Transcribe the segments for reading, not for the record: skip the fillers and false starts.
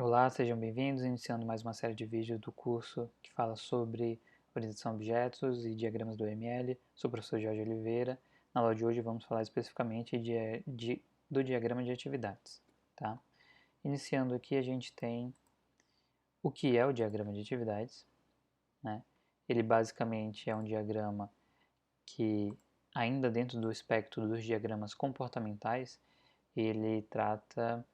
Olá, sejam bem-vindos, iniciando mais uma série de vídeos do curso que fala sobre organização de objetos e diagramas do OML. Sou o professor Jorge Oliveira. Na aula de hoje vamos falar especificamente do diagrama de atividades. Tá? Iniciando aqui, a gente tem o que é o diagrama de atividades. Né? Ele basicamente é um diagrama que, ainda dentro do espectro dos diagramas comportamentais, ele trata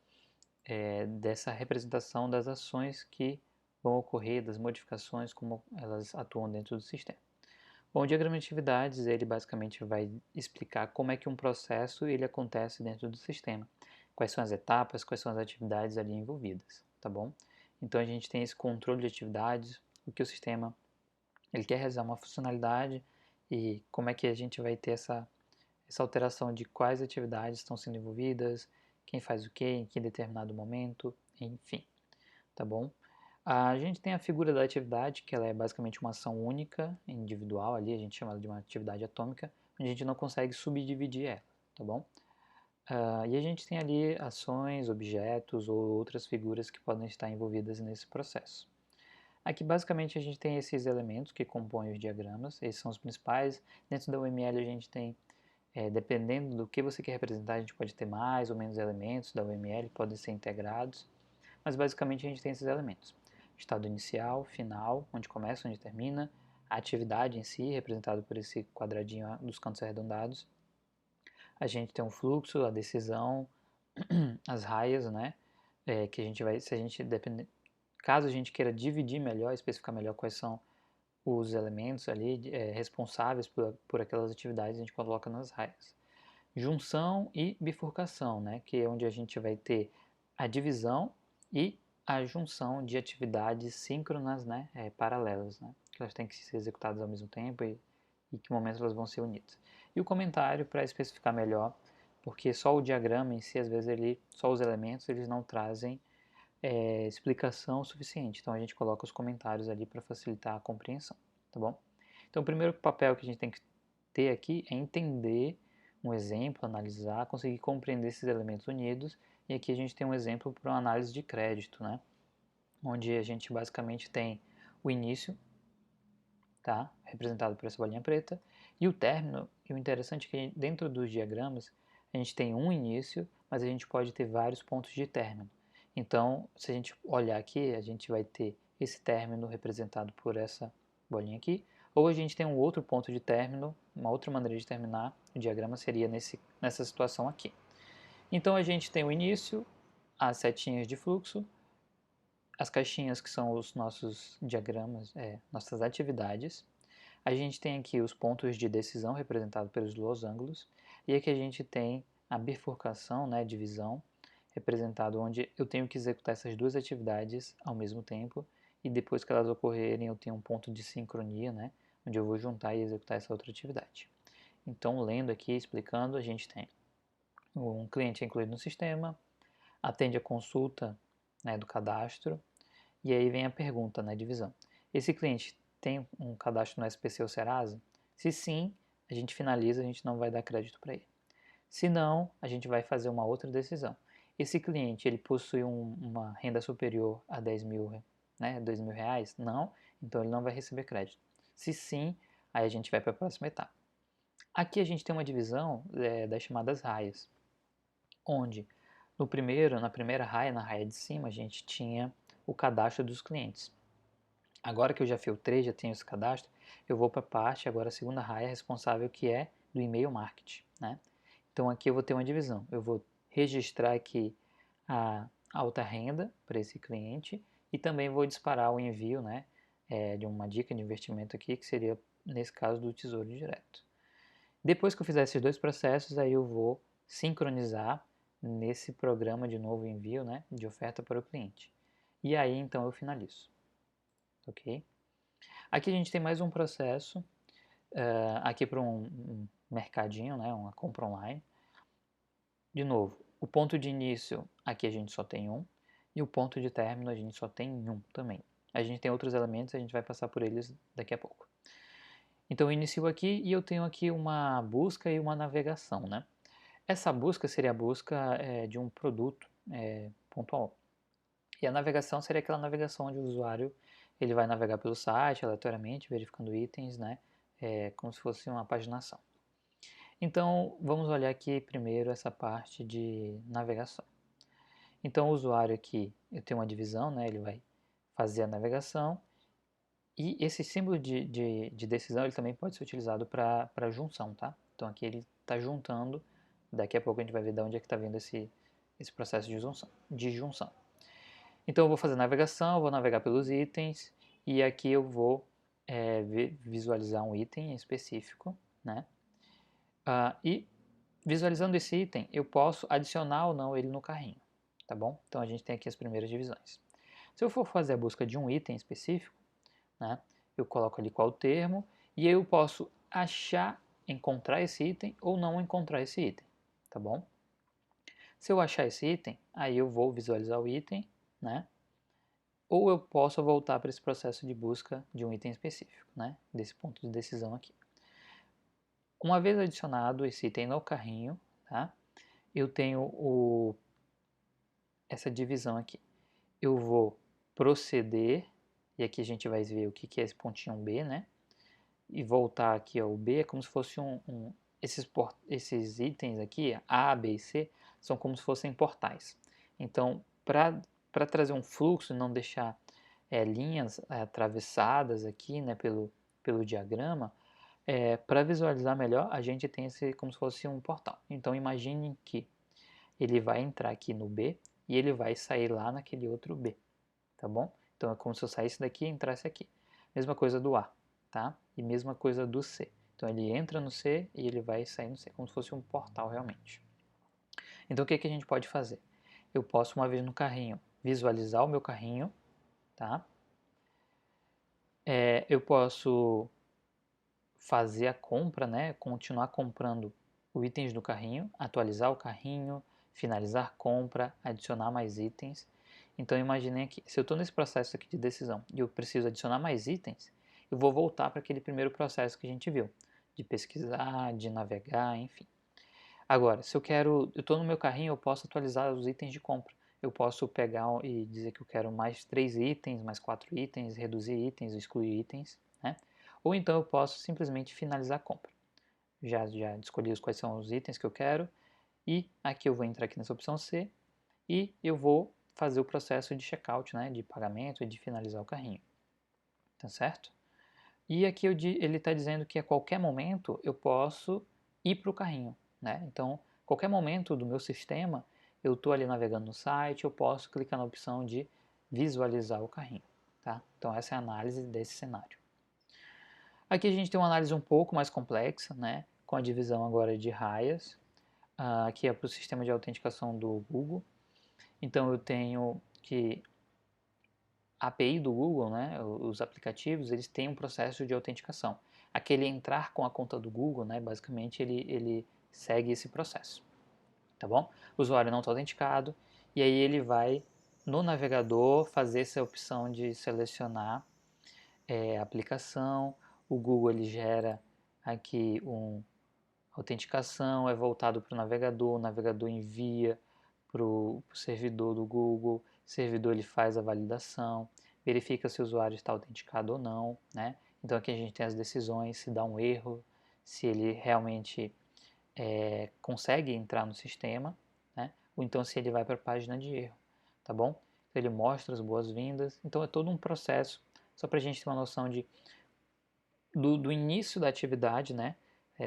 dessa representação das ações que vão ocorrer, das modificações, como elas atuam dentro do sistema. Bom, o diagrama de atividades, ele basicamente vai explicar como é que um processo ele acontece dentro do sistema, quais são as etapas, quais são as atividades ali envolvidas, tá bom? Então a gente tem esse controle de atividades, o que o sistema ele quer realizar uma funcionalidade e como é que a gente vai ter essa alteração de quais atividades estão sendo envolvidas, quem faz o que, em que determinado momento, enfim, tá bom? A gente tem a figura da atividade, que ela é basicamente uma ação única, individual ali, a gente chama ela de uma atividade atômica, onde a gente não consegue subdividir ela, tá bom? E a gente tem ali ações, objetos ou outras figuras que podem estar envolvidas nesse processo. Aqui basicamente a gente tem esses elementos que compõem os diagramas, esses são os principais. Dentro da UML a gente tem dependendo do que você quer representar, a gente pode ter mais ou menos elementos da UML, podem ser integrados, mas basicamente a gente tem esses elementos. Estado inicial, final, onde começa, onde termina, a atividade em si, representado por esse quadradinho dos cantos arredondados. A gente tem um fluxo, a decisão, as raias, né? Que a gente vai, se a gente depende, caso a gente queira dividir melhor, especificar melhor quais são os elementos ali responsáveis por aquelas atividades, a gente coloca nas raias. Junção e bifurcação, né, que é onde a gente vai ter a divisão e a junção de atividades síncronas, né, paralelas, né, que elas têm que ser executadas ao mesmo tempo e que momentos elas vão ser unidas. E o comentário para especificar melhor, porque só o diagrama em si, às vezes só os elementos, eles não trazem explicação suficiente. Então a gente coloca os comentários ali para facilitar a compreensão, tá bom? Então o primeiro papel que a gente tem que ter aqui é entender um exemplo, analisar, conseguir compreender esses elementos unidos. E aqui a gente tem um exemplo para uma análise de crédito, né? Onde a gente basicamente tem o início, tá? Representado por essa bolinha preta, e o término. E o interessante é que dentro dos diagramas a gente tem um início, mas a gente pode ter vários pontos de término. Então, se a gente olhar aqui, a gente vai ter esse término representado por essa bolinha aqui, ou a gente tem um outro ponto de término, uma outra maneira de terminar o diagrama seria nessa situação aqui. Então a gente tem o início, as setinhas de fluxo, as caixinhas que são os nossos diagramas, nossas atividades. A gente tem aqui os pontos de decisão representados pelos losangos, e aqui a gente tem a bifurcação, né, divisão, representado onde eu tenho que executar essas duas atividades ao mesmo tempo, e depois que elas ocorrerem eu tenho um ponto de sincronia, né, onde eu vou juntar e executar essa outra atividade. Então, lendo aqui, explicando, a gente tem um cliente incluído no sistema, atende a consulta, né, do cadastro, e aí vem a pergunta na divisão. Esse cliente tem um cadastro no SPC ou Serasa? Se sim, a gente finaliza, a gente não vai dar crédito para ele. Se não, a gente vai fazer uma outra decisão. Esse cliente, ele possui uma renda superior a 10 mil, né, 2 mil reais? Não, então ele não vai receber crédito. Se sim, aí a gente vai para a próxima etapa. Aqui a gente tem uma divisão das chamadas raias, onde na primeira raia, na raia de cima, a gente tinha o cadastro dos clientes. Agora que eu já filtrei, já tenho esse cadastro, eu vou para a parte, agora a segunda raia responsável que é do e-mail marketing, né? Então aqui eu vou ter uma divisão, eu vou registrar aqui a alta renda para esse cliente e também vou disparar o envio, né, de uma dica de investimento aqui, que seria nesse caso do Tesouro Direto. Depois que eu fizer esses dois processos, aí eu vou sincronizar nesse programa de novo envio, né, de oferta para o cliente. E aí então eu finalizo, ok? Aqui a gente tem mais um processo, aqui para um mercadinho, né, uma compra online. De novo, o ponto de início aqui a gente só tem um, e o ponto de término a gente só tem um também. A gente tem outros elementos, a gente vai passar por eles daqui a pouco. Então eu inicio aqui e eu tenho aqui uma busca e uma navegação, né? Essa busca seria a busca de um produto pontual. E a navegação seria aquela navegação onde o usuário ele vai navegar pelo site aleatoriamente, verificando itens, né? Como se fosse uma paginação. Então, vamos olhar aqui primeiro essa parte de navegação. Então, o usuário aqui, eu tenho uma divisão, né? Ele vai fazer a navegação. E esse símbolo de decisão ele também pode ser utilizado para junção, tá? Então aqui ele está juntando, daqui a pouco a gente vai ver de onde é que está vindo esse processo de junção. Então eu vou fazer navegação, vou navegar pelos itens e aqui eu vou visualizar um item específico, né? E visualizando esse item eu posso adicionar ou não ele no carrinho, tá bom? Então a gente tem aqui as primeiras divisões. Se eu for fazer a busca de um item específico, né? Eu coloco ali qual o termo e aí eu posso achar, encontrar esse item ou não encontrar esse item, tá bom? Se eu achar esse item, aí eu vou visualizar o item, né? Ou eu posso voltar para esse processo de busca de um item específico, né? Desse ponto de decisão aqui. Uma vez adicionado esse item no carrinho, tá? Eu tenho essa divisão aqui. Eu vou proceder, e aqui a gente vai ver o que é esse pontinho B, né? E voltar aqui ao B, é como se fosse esses itens aqui, A, B e C, são como se fossem portais. Então, para trazer um fluxo e não deixar linhas atravessadas aqui, né, pelo diagrama, para visualizar melhor, a gente tem esse como se fosse um portal. Então, imagine que ele vai entrar aqui no B e ele vai sair lá naquele outro B, tá bom? Então, é como se eu saísse daqui e entrasse aqui. Mesma coisa do A, tá? E mesma coisa do C. Então, ele entra no C e ele vai sair no C, como se fosse um portal realmente. Então, o que a gente pode fazer? Eu posso, uma vez no carrinho, visualizar o meu carrinho, tá? Eu posso fazer a compra, né? Continuar comprando os itens do carrinho, atualizar o carrinho, finalizar a compra, adicionar mais itens. Então imagine aqui, se eu estou nesse processo aqui de decisão e eu preciso adicionar mais itens, eu vou voltar para aquele primeiro processo que a gente viu, de pesquisar, de navegar, enfim. Agora, se eu estou no meu carrinho, eu posso atualizar os itens de compra. Eu posso pegar e dizer que eu quero mais 3 itens, mais 4 itens, reduzir itens, excluir itens, né? Ou então eu posso simplesmente finalizar a compra. Já escolhi quais são os itens que eu quero e aqui eu vou entrar aqui nessa opção C e eu vou fazer o processo de checkout, né, de pagamento e de finalizar o carrinho, tá certo? E aqui ele está dizendo que a qualquer momento eu posso ir para o carrinho, né? Então, qualquer momento do meu sistema, eu estou ali navegando no site, eu posso clicar na opção de visualizar o carrinho, tá? Então, essa é a análise desse cenário. Aqui a gente tem uma análise um pouco mais complexa, né? Com a divisão agora de raias, que é para o sistema de autenticação do Google. Então, eu tenho que a API do Google, né, os aplicativos, eles têm um processo de autenticação. Aquele entrar com a conta do Google, né, basicamente ele segue esse processo, tá bom? O usuário não está autenticado e aí ele vai no navegador fazer essa opção de selecionar a aplicação. O Google ele gera aqui autenticação, é voltado para o navegador envia para o servidor do Google, o servidor ele faz a validação, verifica se o usuário está autenticado ou não, né? Então aqui a gente tem as decisões, se dá um erro, se ele realmente consegue entrar no sistema, né? Ou então se ele vai para a página de erro, tá bom? Então ele mostra as boas-vindas, então é todo um processo, só para a gente ter uma noção do início da atividade, né?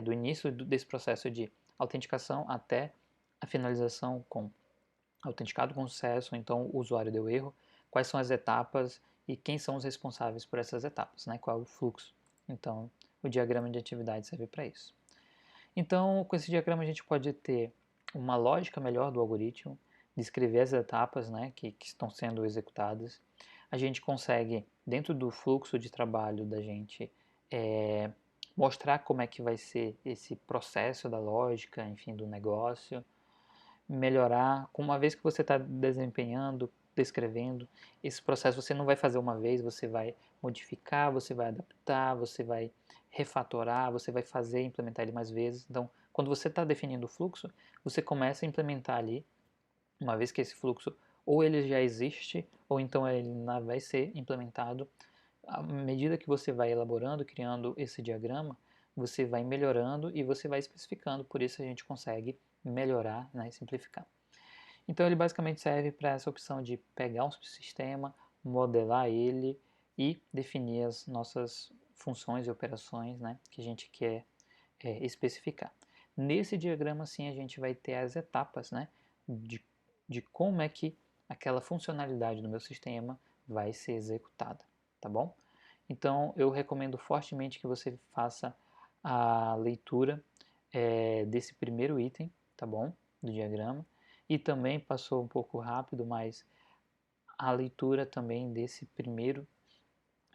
Do início desse processo de autenticação até a finalização com autenticado com sucesso, então o usuário deu erro, quais são as etapas e quem são os responsáveis por essas etapas, né? Qual é o fluxo. Então, o diagrama de atividade serve para isso. Então, com esse diagrama a gente pode ter uma lógica melhor do algoritmo, descrever as etapas, né, que estão sendo executadas. A gente consegue, dentro do fluxo de trabalho da gente, mostrar como é que vai ser esse processo da lógica, enfim, do negócio, melhorar, uma vez que você está desempenhando, descrevendo, esse processo você não vai fazer uma vez, você vai modificar, você vai adaptar, você vai refatorar, você vai fazer, implementar ele mais vezes. Então, quando você está definindo o fluxo, você começa a implementar ali, uma vez que esse fluxo ou ele já existe, ou então ele ainda vai ser implementado. À medida que você vai elaborando, criando esse diagrama, você vai melhorando e você vai especificando, por isso a gente consegue melhorar, né, e simplificar. Então ele basicamente serve para essa opção de pegar um sistema, modelar ele e definir as nossas funções e operações, né, que a gente quer especificar. Nesse diagrama, sim, a gente vai ter as etapas, né, de, de como é que aquela funcionalidade do meu sistema vai ser executada, tá bom? Então, eu recomendo fortemente que você faça a leitura desse primeiro item, tá bom? Do diagrama. E também passou um pouco rápido, mas a leitura também desse primeiro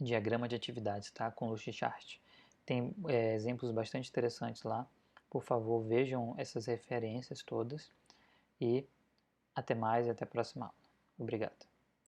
diagrama de atividades, tá? Com Lushchart. Tem exemplos bastante interessantes lá. Por favor, vejam essas referências todas e até mais e até a próxima aula. Obrigado.